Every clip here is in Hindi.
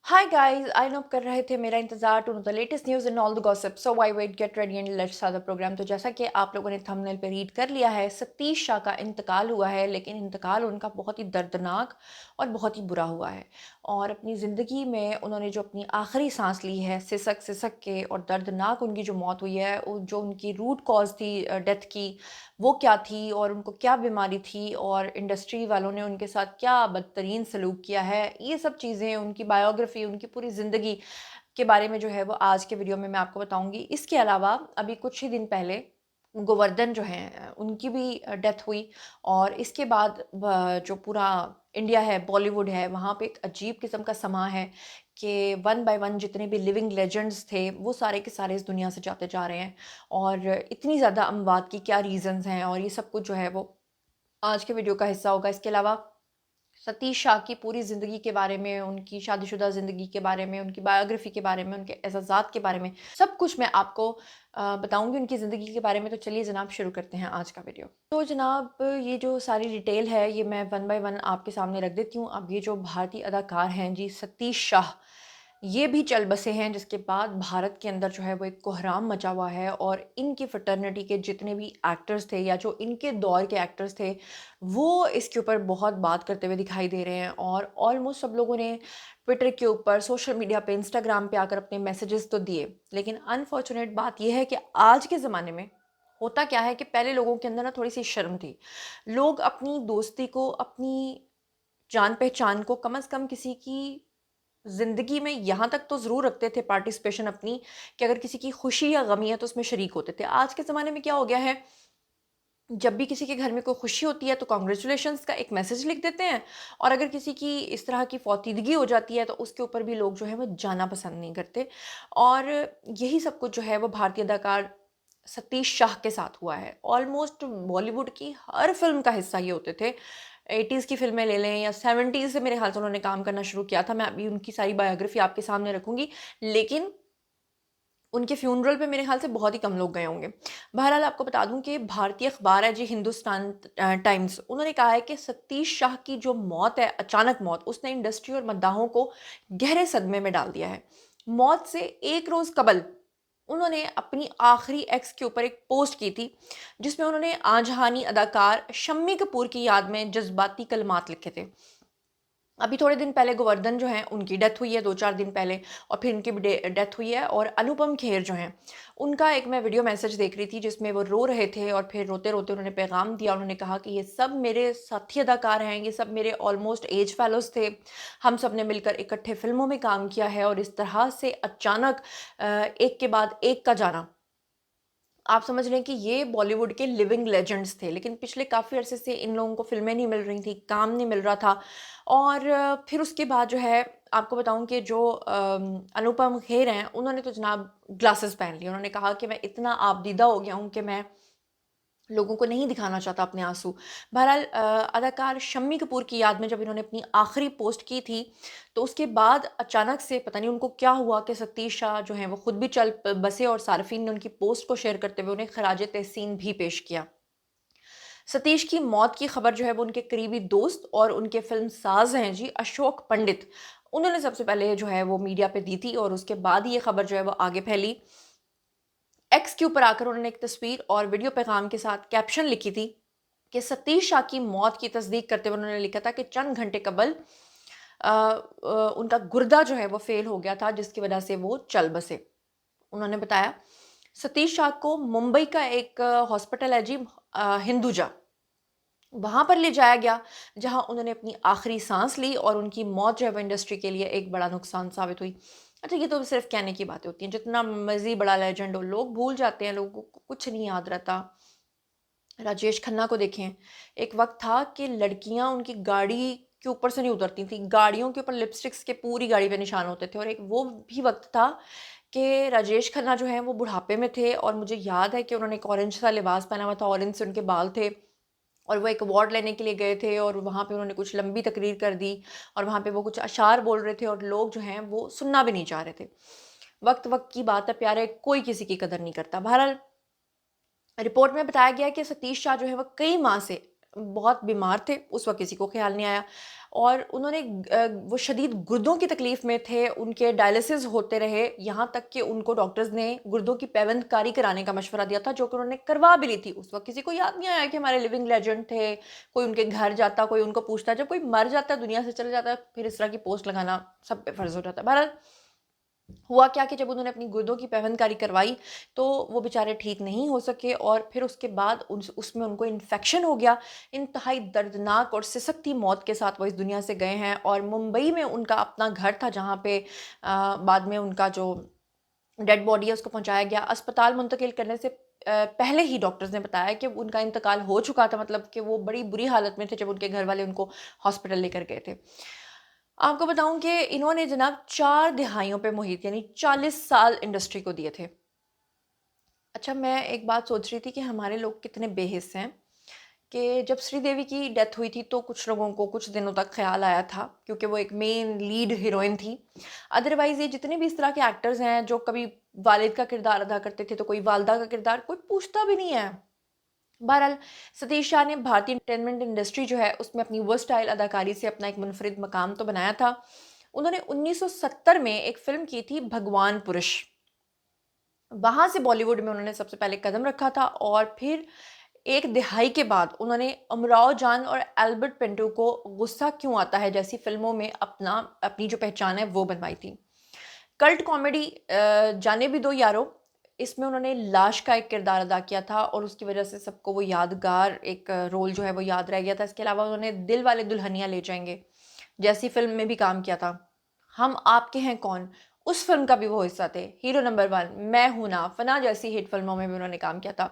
हाय गाइस, आई नो आप कर रहे थे मेरा इंतजार to know the latest news and all the gossip, so why wait, get ready and let's start the programme. तो जैसा कि आप लोगों ने थंबनेल पे रीड कर लिया है, सतीश शाह का इंतकाल हुआ है, लेकिन इंतकाल उनका बहुत ही दर्दनाक और बहुत ही बुरा हुआ है। और अपनी ज़िंदगी में उन्होंने जो अपनी आखिरी सांस ली है, सिसक सिसक के, और दर्दनाक उनकी जो मौत हुई है, जो उनकी रूट कॉज थी डेथ की, वो क्या थी और उनको क्या बीमारी थी और इंडस्ट्री वालों ने उनके साथ क्या बदतरीन सलूक किया है, ये सब चीज़ें, उनकी बायोग्राफी, उनकी पूरी ज़िंदगी के बारे में जो है वो आज के वीडियो में मैं आपको बताऊंगी। इसके अलावा अभी कुछ ही दिन पहले गोवर्धन जो हैं उनकी भी डेथ हुई। और इसके बाद जो पूरा इंडिया है, बॉलीवुड है, वहाँ पे एक अजीब किस्म का समा है कि वन बाय वन जितने भी लिविंग लेजेंड्स थे वो सारे के सारे इस दुनिया से जाते जा रहे हैं। और इतनी ज़्यादा अमवात की क्या रीज़न्स हैं और ये सब कुछ जो है वो आज के वीडियो का हिस्सा होगा। इसके अलावा सतीश शाह की पूरी ज़िंदगी के बारे में, उनकी शादीशुदा ज़िंदगी के बारे में, उनकी बायोग्राफ़ी के बारे में, उनके एज़ाज़ात के बारे में, सब कुछ मैं आपको बताऊँगी उनकी ज़िंदगी के बारे में। तो चलिए जनाब, शुरू करते हैं आज का वीडियो। तो जनाब, ये जो सारी डिटेल है ये मैं वन बाय वन आपके सामने रख देती हूँ। अब ये जो भारतीय अदाकार हैं जी, सतीश शाह, ये भी चल बसे हैं, जिसके बाद भारत के अंदर जो है वो एक कोहराम मचा हुआ है। और इनकी फ्रेटर्निटी के जितने भी एक्टर्स थे या जो इनके दौर के एक्टर्स थे, वो इसके ऊपर बहुत बात करते हुए दिखाई दे रहे हैं। और ऑलमोस्ट सब लोगों ने ट्विटर के ऊपर, सोशल मीडिया पे, इंस्टाग्राम पे आकर अपने मैसेजेस तो दिए। लेकिन अनफॉर्चुनेट बात यह है कि आज के ज़माने में होता क्या है कि पहले लोगों के अंदर ना थोड़ी सी शर्म थी। लोग अपनी दोस्ती को, अपनी जान पहचान को कम से कम किसी की ज़िंदगी में यहाँ तक तो ज़रूर रखते थे पार्टिसिपेशन अपनी, कि अगर किसी की खुशी या गमी है तो उसमें शरीक होते थे। आज के ज़माने में क्या हो गया है, जब भी किसी के घर में कोई खुशी होती है तो कांग्रेचुलेशंस का एक मैसेज लिख देते हैं। और अगर किसी की इस तरह की फौतीदगी हो जाती है तो उसके ऊपर भी लोग जो है वो जाना पसंद नहीं करते। और यही सब कुछ जो है वो भारतीय अदाकार सतीश शाह के साथ हुआ है। ऑलमोस्ट बॉलीवुड की हर फिल्म का हिस्सा ये होते थे। 80s की फिल्में ले लें या 70s से मेरे ख्याल से उन्होंने काम करना शुरू किया था। मैं अभी उनकी सारी बायोग्राफी आपके सामने रखूंगी, लेकिन उनके फ्यूनरल पे मेरे ख्याल से बहुत ही कम लोग गए होंगे। बहरहाल आपको बता दूं कि भारतीय अखबार है जी, हिंदुस्तान टाइम्स, उन्होंने कहा है कि सतीश शाह की जो मौत है, अचानक मौत, उसने इंडस्ट्री और मद्दाहों को गहरे सदमे में डाल दिया है। मौत से एक रोज़ कबल उन्होंने अपनी आखिरी एक्स के ऊपर एक पोस्ट की थी, जिसमें उन्होंने आजहानी अदाकार शम्मी कपूर की याद में जज्बाती कलमात लिखे थे। अभी थोड़े दिन पहले गोवर्धन जो हैं उनकी डेथ हुई है, 2-4 दिन पहले, और फिर उनकी भी डेथ हुई है। और अनुपम खेर जो हैं, उनका एक मैं वीडियो मैसेज देख रही थी जिसमें वो रो रहे थे और फिर रोते-रोते उन्होंने पैगाम दिया। उन्होंने कहा कि ये सब मेरे साथी अदाकार हैं, ये सब मेरे ऑलमोस्ट एज फेलोज़ थे। हम सब ने मिलकर इकट्ठे फ़िल्मों में काम किया है और इस तरह से अचानक एक के बाद एक का जाना, आप समझ रहे हैं कि ये बॉलीवुड के लिविंग लेजेंड्स थे। लेकिन पिछले काफ़ी अरसे से इन लोगों को फ़िल्में नहीं मिल रही थी, काम नहीं मिल रहा था। और फिर उसके बाद जो है, आपको बताऊँ कि जो अनुपम खेर हैं, उन्होंने तो जनाब ग्लासेस पहन लिए। उन्होंने कहा कि मैं इतना आपदीदा हो गया हूँ कि मैं लोगों को नहीं दिखाना चाहता अपने आंसू। बहरहाल अदाकार शम्मी कपूर की याद में जब इन्होंने अपनी आखिरी पोस्ट की थी, तो उसके बाद अचानक से पता नहीं उनको क्या हुआ कि सतीश शाह जो हैं वो खुद भी चल बसे और सार्फिन ने उनकी पोस्ट को शेयर करते हुए उन्हें खराज तहसीन भी पेश किया। सतीश की मौत की खबर जो है वो उनके करीबी दोस्त और उनके फिल्म साज हैं जी, अशोक पंडित, उन्होंने सबसे पहले जो है वो मीडिया पे दी थी। और उसके बाद ही ये खबर जो है वो आगे फैली। एक्स के ऊपर आकर उन्होंने एक तस्वीर और वीडियो पैगाम के साथ कैप्शन लिखी थी कि सतीश शाह की मौत की तस्दीक करते हुए उन्होंने लिखा था कि चंद घंटे कबल उनका गुर्दा जो है वो फेल हो गया था, जिसकी वजह से वो चल बसे। उन्होंने बताया, सतीश शाह को मुंबई का एक हॉस्पिटल है जी, हिंदुजा, वहां पर ले जाया गया, जहां उन्होंने अपनी आखिरी सांस ली। और उनकी मौत जो है वो इंडस्ट्री के लिए एक बड़ा नुकसान साबित हुई। अच्छा, ये तो सिर्फ कहने की बातें होती हैं, जितना मर्जी बड़ा लेजेंड हो लोग भूल जाते हैं, लोगों को कुछ नहीं याद रहता। राजेश खन्ना को देखें, एक वक्त था कि लड़कियां उनकी गाड़ी के ऊपर से नहीं उतरती थी, गाड़ियों के ऊपर लिपस्टिक्स के पूरी गाड़ी पे निशान होते थे। और एक वो भी वक्त था कि राजेश खन्ना जो है वो बुढ़ापे में थे, और मुझे याद है कि उन्होंने एक ऑरेंज सा लिबास पहना हुआ था, ऑरेंज से उनके बाल थे, और वो एक अवार्ड लेने के लिए गए थे और वहाँ पे उन्होंने कुछ लंबी तकरीर कर दी। और वहाँ पे वो कुछ अशार बोल रहे थे और लोग जो हैं वो सुनना भी नहीं चाह रहे थे। वक्त वक्त की बात है प्यारे, कोई किसी की कदर नहीं करता। बहरहाल रिपोर्ट में बताया गया कि सतीश शाह जो है वह कई माह से बहुत बीमार थे, उस वक्त किसी को ख्याल नहीं आया। और उन्होंने वो शदीद गुर्दों की तकलीफ़ में थे, उनके डायलिसिस होते रहे, यहाँ तक कि उनको डॉक्टर्स ने गुर्दों की पैवंदकारी कराने का मशवरा दिया था, जो कि उन्होंने करवा भी ली थी। उस वक़्त किसी को याद नहीं आया कि हमारे लिविंग लेजेंड थे, कोई उनके घर जाता, कोई उनको पूछता। जब कोई मर जाता है, दुनिया से चला जाता है, फिर इस तरह की पोस्ट लगाना सब पे फ़र्ज़ हो जाता है। बहरहाल हुआ क्या कि जब उन्होंने अपनी गुर्दों की पैवंदकारी करवाई, तो वो बेचारे ठीक नहीं हो सके और फिर उसके बाद उसमें उनको इन्फेक्शन हो गया। इंतहाई दर्दनाक और सिसकती मौत के साथ वो इस दुनिया से गए हैं और मुंबई में उनका अपना घर था, जहाँ पे बाद में उनका जो डेड बॉडी है उसको पहुँचाया गया। अस्पताल मुंतकिल करने से पहले ही डॉक्टर्स ने बताया कि उनका इंतकाल हो चुका था, मतलब कि वो बड़ी बुरी हालत में थे जब उनके घर वाले उनको हॉस्पिटल लेकर गए थे। आपको बताऊँ कि इन्होंने जनाब 4 दिहाइयों पे मुहित यानी 40 साल इंडस्ट्री को दिए थे। अच्छा, मैं एक बात सोच रही थी कि हमारे लोग कितने बेहिस हैं कि जब श्रीदेवी की डेथ हुई थी तो कुछ लोगों को कुछ दिनों तक ख़्याल आया था, क्योंकि वो एक मेन लीड हीरोइन थी। अदरवाइज़ ये जितने भी इस तरह के एक्टर्स हैं जो कभी वालिद का किरदार अदा करते थे तो कोई वालदा का किरदार, कोई पूछता भी नहीं है। बहरहाल सतीश शाह ने भारतीय एंटरटेनमेंट इंडस्ट्री जो है उसमें अपनी वर्सटाइल अदाकारी से अपना एक मुनफरिद मकाम तो बनाया था। उन्होंने 1970 में एक फ़िल्म की थी भगवान पुरुष। वहाँ से बॉलीवुड में उन्होंने सबसे पहले कदम रखा था और फिर एक दिहाई के बाद उन्होंने उमराव जान और एल्बर्ट पिंटो को गुस्सा क्यों आता है जैसी फ़िल्मों में अपनी जो पहचान है वो बनवाई थी। कल्ट कॉमेडी जाने भी दो यारो, इसमें उन्होंने लाश का एक किरदार अदा किया था और उसकी वजह से सबको वो यादगार एक रोल जो है वो याद रह गया था। इसके अलावा उन्होंने दिल वाले दुल्हनिया ले जाएँगे जैसी फ़िल्म में भी काम किया था। हम आपके हैं कौन, उस फ़िल्म का भी वो हिस्सा थे। हीरो नंबर 1, मैं हूं ना, फना जैसी हिट फ़िल्मों में भी उन्होंने काम किया था।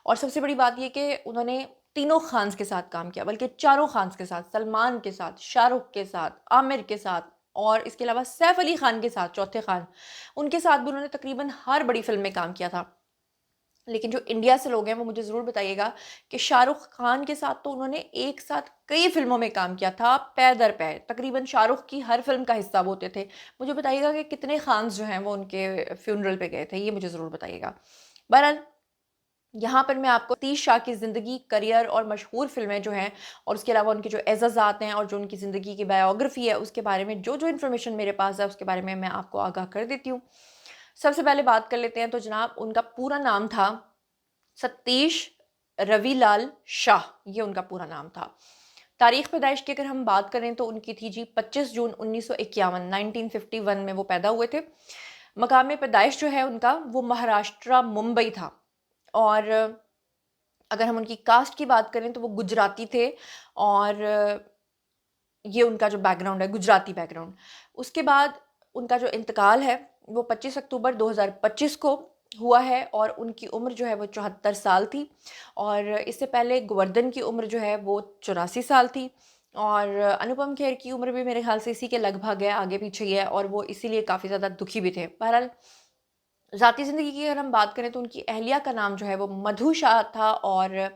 और सबसे बड़ी बात ये कि उन्होंने तीनों खान्स के साथ काम किया, बल्कि चारों खान्स के साथ, सलमान के साथ, शाहरुख के साथ, आमिर के साथ और इसके अलावा सैफ अली खान के साथ, चौथे खान, उनके साथ भी उन्होंने तकरीबन हर बड़ी फ़िल्म में काम किया था। लेकिन जो इंडिया से लोग हैं वो मुझे ज़रूर बताइएगा कि शाहरुख खान के साथ तो उन्होंने एक साथ कई फ़िल्मों में काम किया था, पैर दर पैर। तकरीबन शाहरुख की हर फ़िल्म का हिस्सा वो होते थे। मुझे बताइएगा कि कितने खान्स जो हैं वो उनके फ्यूनरल पे गए थे, ये मुझे ज़रूर बताइएगा। बहरहाल यहाँ पर मैं आपको सतीश शाह की ज़िंदगी, करियर और मशहूर फ़िल्में जो हैं और उसके अलावा उनके जो एज़ाज़ात हैं और जो उनकी ज़िंदगी की बायोग्राफ़ी है, उसके बारे में जो-जो इन्फॉर्मेशन मेरे पास है, उसके बारे में मैं आपको आगाह कर देती हूँ। सबसे पहले बात कर लेते हैं तो जनाब उनका पूरा नाम था सतीश रविलाल शाह, ये उनका पूरा नाम था। तारीख़ पैदाइश की अगर हम बात करें तो उनकी थी जी 25 जून 1951, 1951 में वो पैदा हुए थे। मकाम पैदाइश जो है उनका वो महाराष्ट्र मुंबई था और अगर हम उनकी कास्ट की बात करें तो वो गुजराती थे और ये उनका जो बैकग्राउंड है गुजराती बैकग्राउंड। उसके बाद उनका जो इंतकाल है वो 25 अक्टूबर 2025 को हुआ है और उनकी उम्र जो है वो 74 साल थी और इससे पहले गोवर्धन की उम्र जो है वो 84 साल थी और अनुपम खेर की उम्र भी मेरे ख्याल से इसी के लगभग है, आगे पीछे ही है और वो इसीलिए काफ़ी ज़्यादा दुखी भी थे। बहरहाल ज़ाती ज़िंदगी की अगर हम बात करें तो उनकी अहलिया का नाम जो है वो मधु शाह था और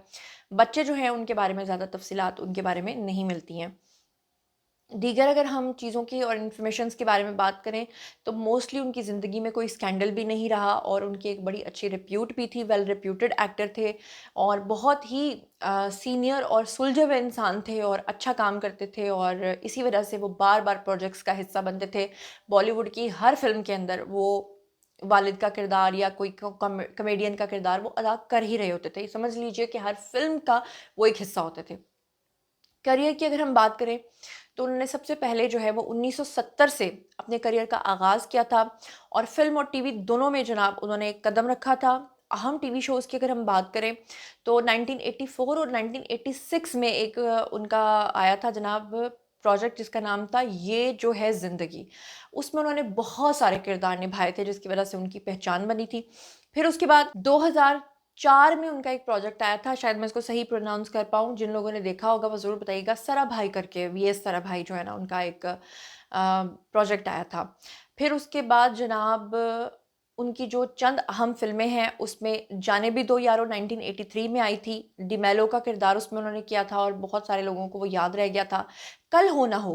बच्चे जो हैं उनके बारे में ज़्यादा तफ़सीलात उनके बारे में नहीं मिलती हैं। दीगर अगर हम चीज़ों की और इन्फॉर्मेशंस के बारे में बात करें तो मोस्टली उनकी ज़िंदगी में कोई स्कैंडल भी नहीं रहा और उनकी एक बड़ी अच्छी रिप्यूट भी थी, वेल रिप्यूटेड एक्टर थे और बहुत ही सीनियर और सुलझे हुए इंसान थे और अच्छा काम करते थे और इसी वजह से वो बार बार प्रोजेक्ट्स का हिस्सा बनते थे। बॉलीवुड की हर फिल्म के अंदर वो वालिद का किरदार या कोई कॉमेडियन का किरदार वो अदा कर ही रहे होते थे। समझ लीजिए कि हर फिल्म का वो एक हिस्सा होते थे। करियर की अगर हम बात करें तो उन्होंने सबसे पहले जो है वो 1970 से अपने करियर का आगाज़ किया था और फ़िल्म और टीवी दोनों में जनाब उन्होंने एक कदम रखा था। अहम टीवी शोज़ की अगर हम बात करें तो 1984 और 1986 में एक उनका आया था जनाब प्रोजेक्ट जिसका नाम था ये जो है ज़िंदगी। उसमें उन्होंने बहुत सारे किरदार निभाए थे जिसकी वज़ह से उनकी पहचान बनी थी। फिर उसके बाद 2004 में उनका एक प्रोजेक्ट आया था, शायद मैं इसको सही प्रोनाउंस कर पाऊँ, जिन लोगों ने देखा होगा वो ज़रूर बताइएगा, सराभाई करके, वीएस सराभाई जो है ना उनका एक प्रोजेक्ट आया था। फिर उसके बाद जनाब उनकी जो चंद अहम फ़िल्में हैं उसमें जाने भी दो यारो 1983 में आई थी, डिमेलो का किरदार उसमें उन्होंने किया था और बहुत सारे लोगों को वो याद रह गया था। कल हो ना हो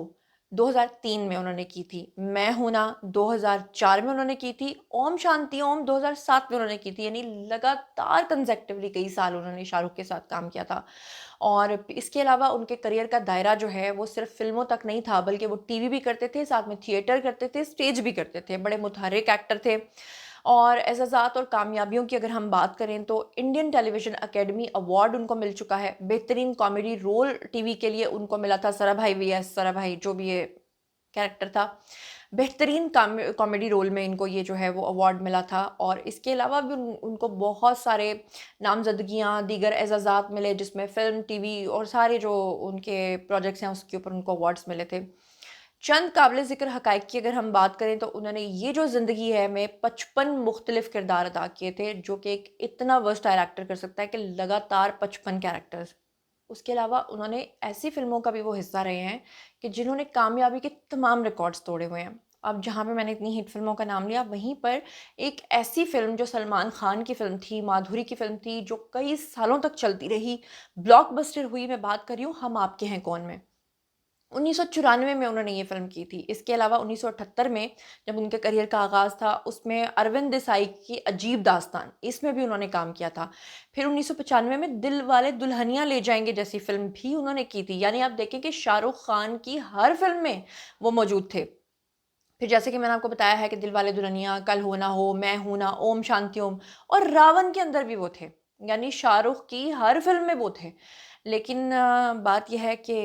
2003 में उन्होंने की थी, मैं हूं ना 2004 में उन्होंने की थी, ओम शांति ओम 2007 में उन्होंने की थी। यानी लगातार कंसेक्टिवली कई साल उन्होंने शाहरुख के साथ काम किया था। और इसके अलावा उनके करियर का दायरा जो है वो सिर्फ फिल्मों तक नहीं था, बल्कि वो टीवी भी करते थे, साथ में थिएटर करते थे, स्टेज भी करते थे, बड़े मुतहर्रिक एक्टर थे। और एजाज़ात और कामयाबियों की अगर हम बात करें तो इंडियन टेलीविज़न अकेडमी अवार्ड उनको मिल चुका है। बेहतरीन कॉमेडी रोल टीवी के लिए उनको मिला था, सराभाई वीएस सराभाई जो भी ये कैरेक्टर था, बेहतरीन कॉमेडी रोल में इनको ये जो है वो अवार्ड मिला था। और इसके अलावा भी उनको बहुत सारे नामज़दगियाँ, दीगर एजाज़ात मिले, जिसमें फ़िल्म, टीवी और सारे जो उनके प्रोजेक्ट्स हैं उसके ऊपर उनको अवार्ड्स मिले थे। चंद काबिल ज़िक्र हक़ाइक़ की अगर हम बात करें तो उन्होंने ये जो ज़िंदगी है में 55 मुख्तलिफ़ किरदार अदा किए थे, जो कि एक इतना वर्सटाइल एक्टर कर सकता है कि लगातार 55 कैरेक्टर्स। उसके अलावा उन्होंने ऐसी फ़िल्मों का भी वो हिस्सा रहे हैं कि जिन्होंने कामयाबी के तमाम रिकॉर्ड्स तोड़े हुए हैं। अब जहाँ पे मैंने इतनी हिट फ़िल्मों का नाम लिया, वहीं पर एक ऐसी फ़िल्म जो सलमान खान की फ़िल्म थी, माधुरी की फ़िल्म थी, जो कई सालों तक चलती रही, ब्लॉकबस्टर हुई, मैं बात कर रही हूँ हम आपके हैं कौन में। 1994 में उन्होंने ये फ़िल्म की थी। इसके अलावा 1978 में जब उनके करियर का आगाज़ था, उसमें अरविंद देसाई की अजीब दास्तान, इसमें भी उन्होंने काम किया था। फिर 1995 में दिल वाले दुल्हनिया ले जाएँगे जैसी फ़िल्म भी उन्होंने की थी। यानी आप देखें कि शाहरुख खान की हर फ़िल्म में वो मौजूद थे। फिर जैसे कि मैंने आपको बताया है कि दिलवाले दुल्हनिया, कल हो ना हो, मैं हूं ना, ओम शांति ओम और रावण के अंदर भी वो थे। यानी शाहरुख की हर फ़िल्म में वो थे। लेकिन बात ये है कि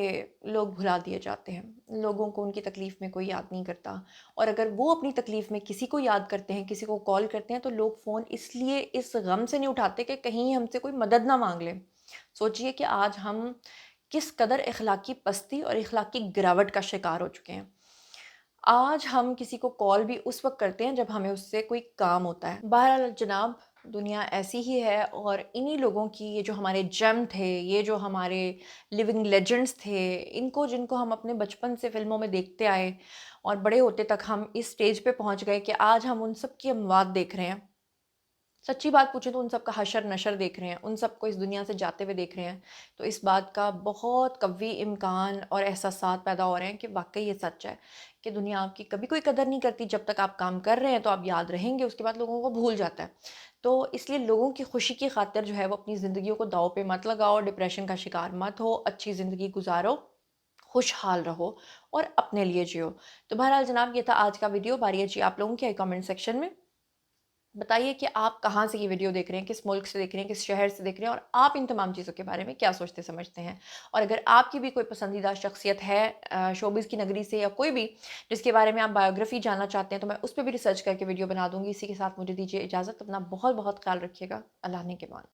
लोग भुला दिए जाते हैं। लोगों को उनकी तकलीफ़ में कोई याद नहीं करता। और अगर वो अपनी तकलीफ़ में किसी को याद करते हैं, किसी को कॉल करते हैं, तो लोग फ़ोन इसलिए इस गम से नहीं उठाते कि कहीं हमसे कोई मदद ना माँग ले। सोचिए कि आज हम किस कदर इख़्लाक़ी पस्ती और इख़्लाक़ी गिरावट का शिकार हो चुके हैं। आज हम किसी को कॉल भी उस वक़्त करते हैं जब हमें उससे कोई काम होता है। बहरहाल जनाब, दुनिया ऐसी ही है और इन्हीं लोगों की, ये जो हमारे जेम थे, ये जो हमारे लिविंग लेजेंड्स थे, इनको जिनको हम अपने बचपन से फ़िल्मों में देखते आए और बड़े होते तक हम इस स्टेज पे पहुँच गए कि आज हम उन सब की अमवात देख रहे हैं। सच्ची बात पूछें तो उन सब का हशर-नशर देख रहे हैं, उन सबको इस दुनिया से जाते हुए देख रहे हैं। तो इस बात का बहुत कवी इम्कान और एहसासात पैदा हो रहे हैं कि वाक़ई ये सच है कि दुनिया आपकी कभी कोई कदर नहीं करती। जब तक आप काम कर रहे हैं तो आप याद रहेंगे, उसके बाद लोगों को भूल जाता है। तो इसलिए लोगों की खुशी की खातिर जो है वो अपनी ज़िंदगियों को दाँव पे मत लगाओ, डिप्रेशन का शिकार मत हो, अच्छी ज़िंदगी गुज़ारो, खुशहाल रहो और अपने लिए जियो। तो बहरहाल जनाब, ये था आज का वीडियो। बारी है जी आप लोगों की कमेंट सेक्शन में। बताइए कि आप कहाँ से ये वीडियो देख रहे हैं, किस मुल्क से देख रहे हैं, किस शहर से देख रहे हैं और आप इन तमाम चीज़ों के बारे में क्या सोचते समझते हैं। और अगर आपकी भी कोई पसंदीदा शख्सियत है शोबिज़ की नगरी से या कोई भी जिसके बारे में आप बायोग्राफ़ी जानना चाहते हैं, तो मैं उस पे भी रिसर्च करके वीडियो बना दूँगी। इसी के साथ मुझे दीजिए इजाज़त। अपना बहुत-बहुत ख़्याल रखिएगा। अल्लाह ने के बाद।